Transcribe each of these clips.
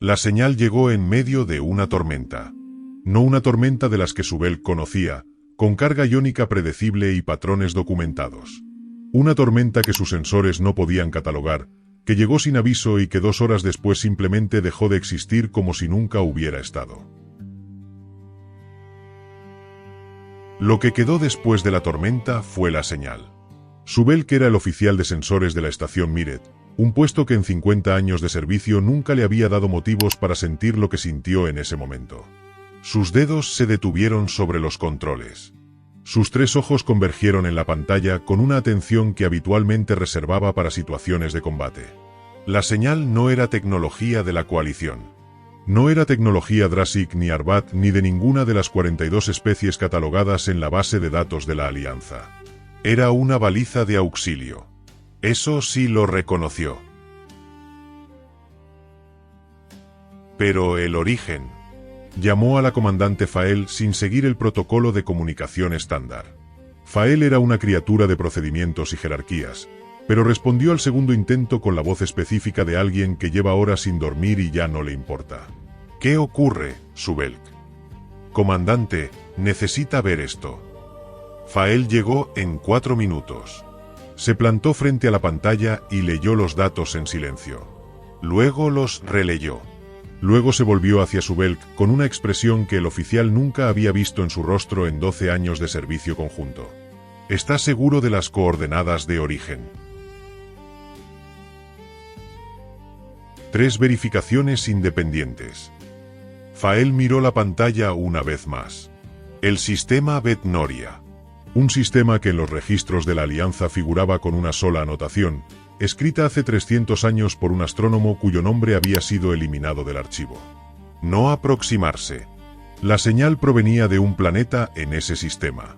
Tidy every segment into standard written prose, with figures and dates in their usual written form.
La señal llegó en medio de una tormenta. No una tormenta de las que Subelk conocía, con carga iónica predecible y patrones documentados. Una tormenta que sus sensores no podían catalogar, que llegó sin aviso y que 2 horas después simplemente dejó de existir como si nunca hubiera estado. Lo que quedó después de la tormenta fue la señal. Subelk era el oficial de sensores de la estación Miret, un puesto que en 50 años de servicio nunca le había dado motivos para sentir lo que sintió en ese momento. Sus dedos se detuvieron sobre los controles. Sus 3 ojos convergieron en la pantalla con una atención que habitualmente reservaba para situaciones de combate. La señal no era tecnología de la coalición. No era tecnología Drasig ni Arbat ni de ninguna de las 42 especies catalogadas en la base de datos de la Alianza. Era una baliza de auxilio. Eso sí lo reconoció. Pero el origen. Llamó a la comandante Fael sin seguir el protocolo de comunicación estándar. Fael era una criatura de procedimientos y jerarquías, pero respondió al segundo intento con la voz específica de alguien que lleva horas sin dormir y ya no le importa. ¿Qué ocurre, Subelk? Comandante, necesita ver esto. Fael llegó en 4 minutos. Se plantó frente a la pantalla y leyó los datos en silencio. Luego los releyó. Luego se volvió hacia Subelk con una expresión que el oficial nunca había visto en su rostro en 12 años de servicio conjunto. ¿Está seguro de las coordenadas de origen? 3 verificaciones independientes. Fael miró la pantalla una vez más. El sistema Vetnoria. Un sistema que en los registros de la Alianza figuraba con una sola anotación, escrita hace 300 años por un astrónomo cuyo nombre había sido eliminado del archivo. No aproximarse. La señal provenía de un planeta en ese sistema.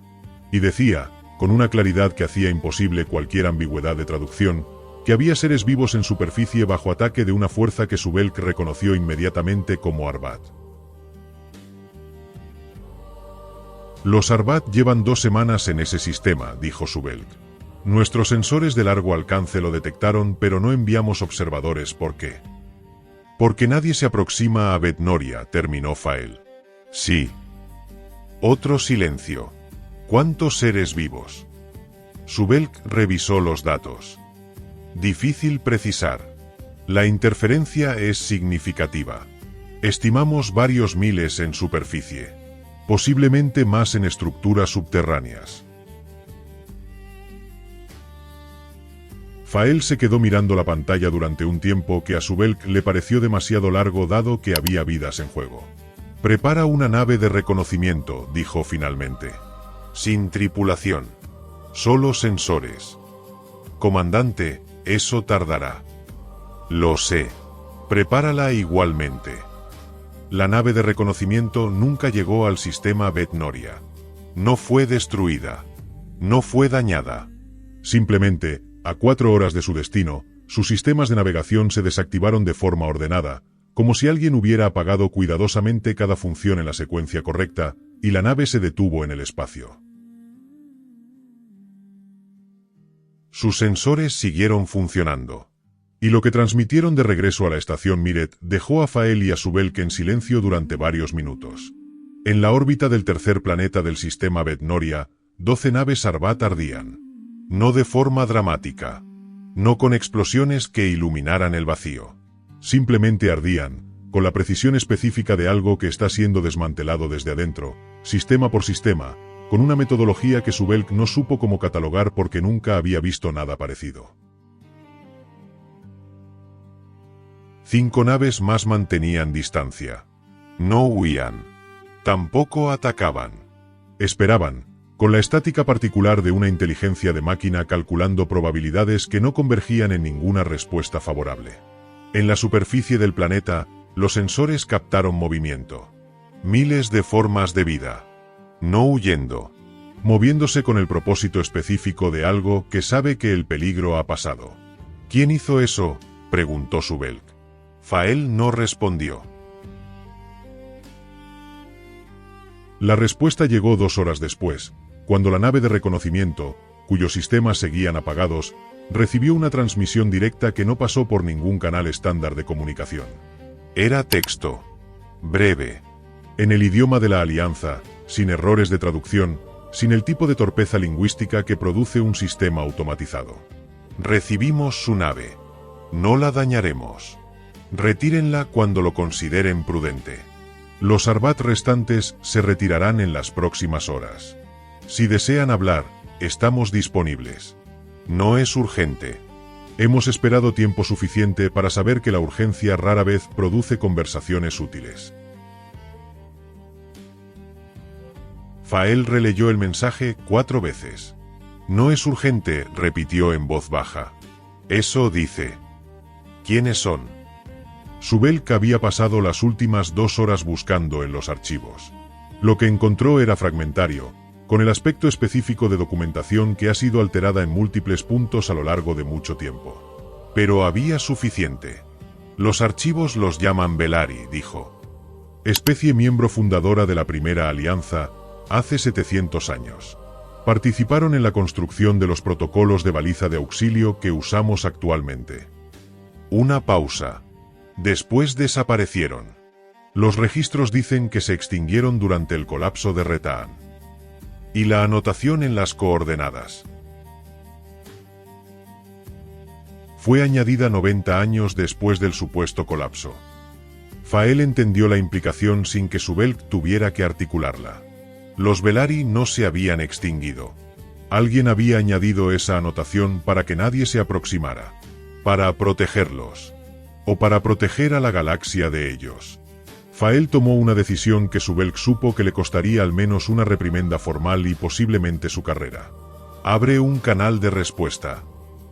Y decía, con una claridad que hacía imposible cualquier ambigüedad de traducción, que había seres vivos en superficie bajo ataque de una fuerza que Subelk reconoció inmediatamente como Arbat. Los Arbat llevan 2 semanas en ese sistema, dijo Subelk. Nuestros sensores de largo alcance lo detectaron, pero no enviamos observadores. ¿Por qué? Porque nadie se aproxima a Vetnoria, terminó Fael. Sí. Otro silencio. ¿Cuántos seres vivos? Subelk revisó los datos. Difícil precisar. La interferencia es significativa. Estimamos varios miles en superficie. Posiblemente más en estructuras subterráneas. Fael se quedó mirando la pantalla durante un tiempo que a Subelk le pareció demasiado largo dado que había vidas en juego. Prepara una nave de reconocimiento, dijo finalmente. Sin tripulación. Solo sensores. Comandante, eso tardará. Lo sé. Prepárala igualmente. La nave de reconocimiento nunca llegó al sistema Vetnoria. No fue destruida. No fue dañada. Simplemente, a 4 horas de su destino, sus sistemas de navegación se desactivaron de forma ordenada, como si alguien hubiera apagado cuidadosamente cada función en la secuencia correcta, y la nave se detuvo en el espacio. Sus sensores siguieron funcionando. Y lo que transmitieron de regreso a la estación Miret dejó a Fael y a Subelk en silencio durante varios minutos. En la órbita del tercer planeta del sistema Vetnoria, 12 naves Arbat ardían. No de forma dramática. No con explosiones que iluminaran el vacío. Simplemente ardían, con la precisión específica de algo que está siendo desmantelado desde adentro, sistema por sistema, con una metodología que Subelk no supo cómo catalogar porque nunca había visto nada parecido. 5 naves más mantenían distancia. No huían. Tampoco atacaban. Esperaban, con la estática particular de una inteligencia de máquina calculando probabilidades que no convergían en ninguna respuesta favorable. En la superficie del planeta, los sensores captaron movimiento. Miles de formas de vida. No huyendo. Moviéndose con el propósito específico de algo que sabe que el peligro ha pasado. ¿Quién hizo eso?, preguntó Subelk. Fael no respondió. La respuesta llegó 2 horas después, cuando la nave de reconocimiento, cuyos sistemas seguían apagados, recibió una transmisión directa que no pasó por ningún canal estándar de comunicación. Era texto. Breve. En el idioma de la Alianza, sin errores de traducción, sin el tipo de torpeza lingüística que produce un sistema automatizado. Recibimos su nave. No la dañaremos. Retírenla cuando lo consideren prudente. Los Arbat restantes se retirarán en las próximas horas. Si desean hablar, estamos disponibles. No es urgente. Hemos esperado tiempo suficiente para saber que la urgencia rara vez produce conversaciones útiles. Fael releyó el mensaje 4 veces. No es urgente, repitió en voz baja. Eso dice. ¿Quiénes son? Subelk había pasado las últimas 2 horas buscando en los archivos. Lo que encontró era fragmentario, con el aspecto específico de documentación que ha sido alterada en múltiples puntos a lo largo de mucho tiempo. Pero había suficiente. Los archivos los llaman Velari, dijo. Especie miembro fundadora de la Primera Alianza, hace 700 años. Participaron en la construcción de los protocolos de baliza de auxilio que usamos actualmente. Una pausa. Después desaparecieron. Los registros dicen que se extinguieron durante el colapso de Retaan. Y la anotación en las coordenadas fue añadida 90 años después del supuesto colapso. Fael entendió la implicación sin que Subelk tuviera que articularla. Los Velari no se habían extinguido. Alguien había añadido esa anotación para que nadie se aproximara. Para protegerlos. O para proteger a la galaxia de ellos. Fael tomó una decisión que Subelk supo que le costaría al menos una reprimenda formal y posiblemente su carrera. Abre un canal de respuesta.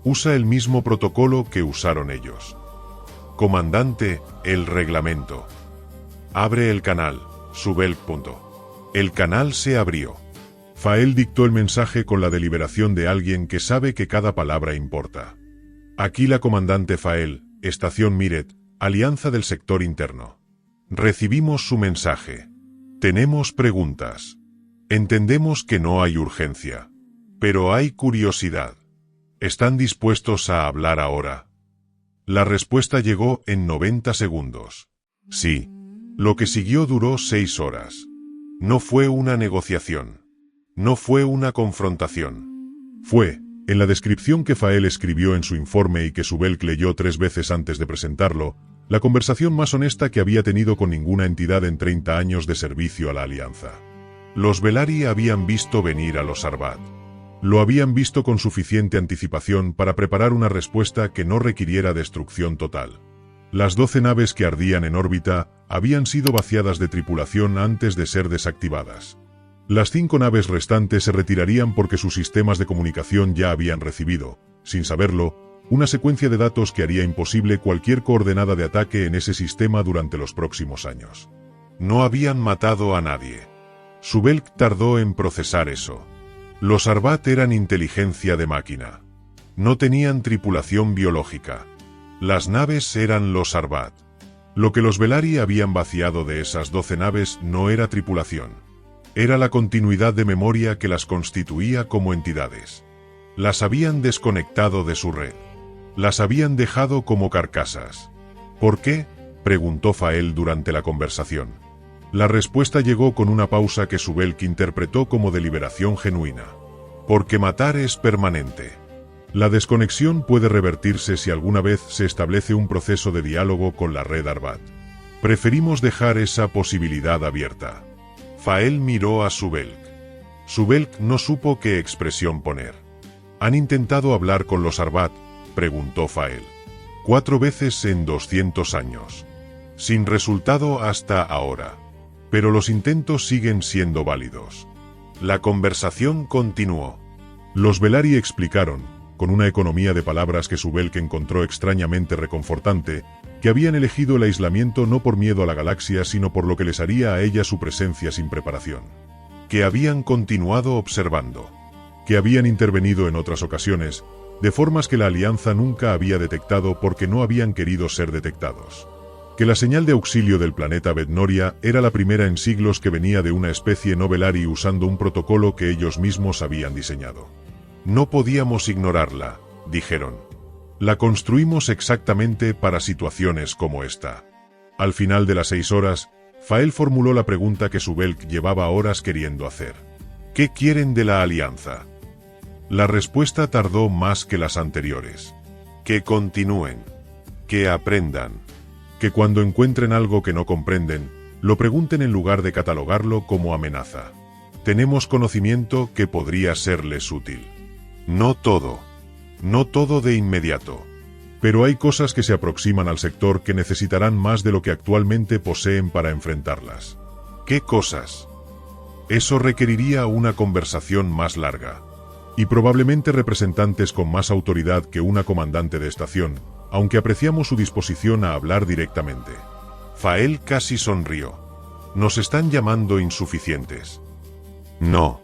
Usa el mismo protocolo que usaron ellos. Comandante, el reglamento. Abre el canal, Subelk. El canal se abrió. Fael dictó el mensaje con la deliberación de alguien que sabe que cada palabra importa. Aquí la comandante Fael, Estación Miret, Alianza del Sector Interno. Recibimos su mensaje. Tenemos preguntas. Entendemos que no hay urgencia. Pero hay curiosidad. ¿Están dispuestos a hablar ahora? La respuesta llegó en 90 segundos. Sí. Lo que siguió duró 6 horas. No fue una negociación. No fue una confrontación. Fue, en la descripción que Fael escribió en su informe y que Subelk leyó 3 veces antes de presentarlo, la conversación más honesta que había tenido con ninguna entidad en 30 años de servicio a la Alianza. Los Velari habían visto venir a los Arbat. Lo habían visto con suficiente anticipación para preparar una respuesta que no requiriera destrucción total. Las 12 naves que ardían en órbita habían sido vaciadas de tripulación antes de ser desactivadas. Las 5 naves restantes se retirarían porque sus sistemas de comunicación ya habían recibido, sin saberlo, una secuencia de datos que haría imposible cualquier coordenada de ataque en ese sistema durante los próximos años. No habían matado a nadie. Subelk tardó en procesar eso. Los Arbat eran inteligencia de máquina. No tenían tripulación biológica. Las naves eran los Arbat. Lo que los Velari habían vaciado de esas 12 naves no era tripulación. Era la continuidad de memoria que las constituía como entidades. Las habían desconectado de su red. Las habían dejado como carcasas. ¿Por qué?, preguntó Fael durante la conversación. La respuesta llegó con una pausa que Subelk interpretó como deliberación genuina. Porque matar es permanente. La desconexión puede revertirse si alguna vez se establece un proceso de diálogo con la red Arbat. Preferimos dejar esa posibilidad abierta. Fael miró a Subelk. Subelk no supo qué expresión poner. ¿Han intentado hablar con los Arbat?, preguntó Fael. 4 veces en 200 años. Sin resultado hasta ahora. Pero los intentos siguen siendo válidos. La conversación continuó. Los Velari explicaron, con una economía de palabras que Subelk encontró extrañamente reconfortante, que habían elegido el aislamiento no por miedo a la galaxia sino por lo que les haría a ella su presencia sin preparación. Que habían continuado observando. Que habían intervenido en otras ocasiones, de formas que la Alianza nunca había detectado porque no habían querido ser detectados. Que la señal de auxilio del planeta Bednoria era la primera en siglos que venía de una especie no Velari usando un protocolo que ellos mismos habían diseñado. No podíamos ignorarla, dijeron. La construimos exactamente para situaciones como esta. Al final de las 6 horas, Fael formuló la pregunta que Subelk llevaba horas queriendo hacer. ¿Qué quieren de la alianza? La respuesta tardó más que las anteriores. Que continúen. Que aprendan. Que cuando encuentren algo que no comprenden, lo pregunten en lugar de catalogarlo como amenaza. Tenemos conocimiento que podría serles útil. No todo. No todo de inmediato. Pero hay cosas que se aproximan al sector que necesitarán más de lo que actualmente poseen para enfrentarlas. ¿Qué cosas? Eso requeriría una conversación más larga. Y probablemente representantes con más autoridad que una comandante de estación, aunque apreciamos su disposición a hablar directamente. Fael casi sonrió. Nos están llamando insuficientes. No.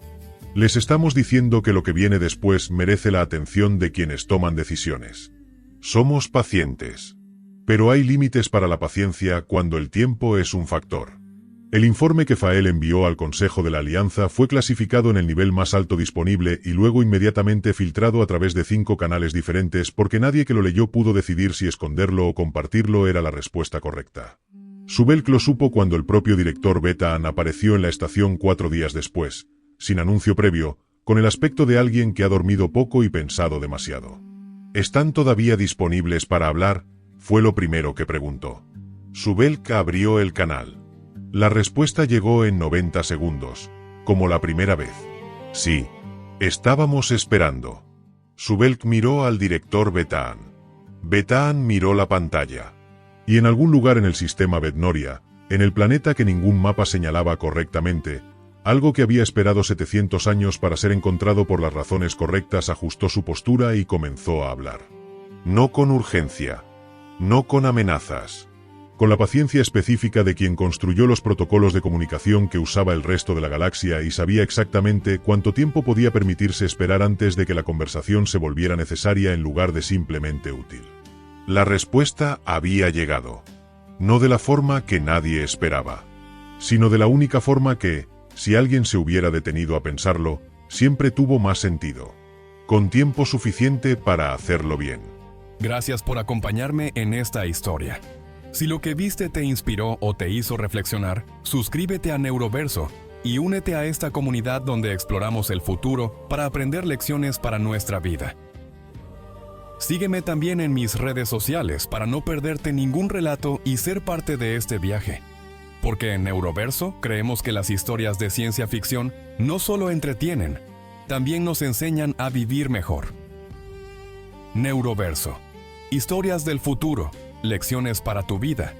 Les estamos diciendo que lo que viene después merece la atención de quienes toman decisiones. Somos pacientes. Pero hay límites para la paciencia cuando el tiempo es un factor. El informe que Fael envió al Consejo de la Alianza fue clasificado en el nivel más alto disponible y luego inmediatamente filtrado a través de 5 canales diferentes porque nadie que lo leyó pudo decidir si esconderlo o compartirlo era la respuesta correcta. Subelk lo supo cuando el propio director Betaan apareció en la estación 4 días después, sin anuncio previo, con el aspecto de alguien que ha dormido poco y pensado demasiado. ¿Están todavía disponibles para hablar?, fue lo primero que preguntó. Subelk abrió el canal. La respuesta llegó en 90 segundos, como la primera vez. Sí. Estábamos esperando. Subelk miró al director Betaan. Betaan miró la pantalla. Y en algún lugar en el sistema Bednoria, en el planeta que ningún mapa señalaba correctamente, algo que había esperado 700 años para ser encontrado por las razones correctas, ajustó su postura y comenzó a hablar. No con urgencia. No con amenazas. Con la paciencia específica de quien construyó los protocolos de comunicación que usaba el resto de la galaxia y sabía exactamente cuánto tiempo podía permitirse esperar antes de que la conversación se volviera necesaria en lugar de simplemente útil. La respuesta había llegado. No de la forma que nadie esperaba, sino de la única forma que, si alguien se hubiera detenido a pensarlo, siempre tuvo más sentido. Con tiempo suficiente para hacerlo bien. Gracias por acompañarme en esta historia. Si lo que viste te inspiró o te hizo reflexionar, suscríbete a Neuroverso y únete a esta comunidad donde exploramos el futuro para aprender lecciones para nuestra vida. Sígueme también en mis redes sociales para no perderte ningún relato y ser parte de este viaje. Porque en Neuroverso creemos que las historias de ciencia ficción no solo entretienen, también nos enseñan a vivir mejor. Neuroverso. Historias del futuro, lecciones para tu vida.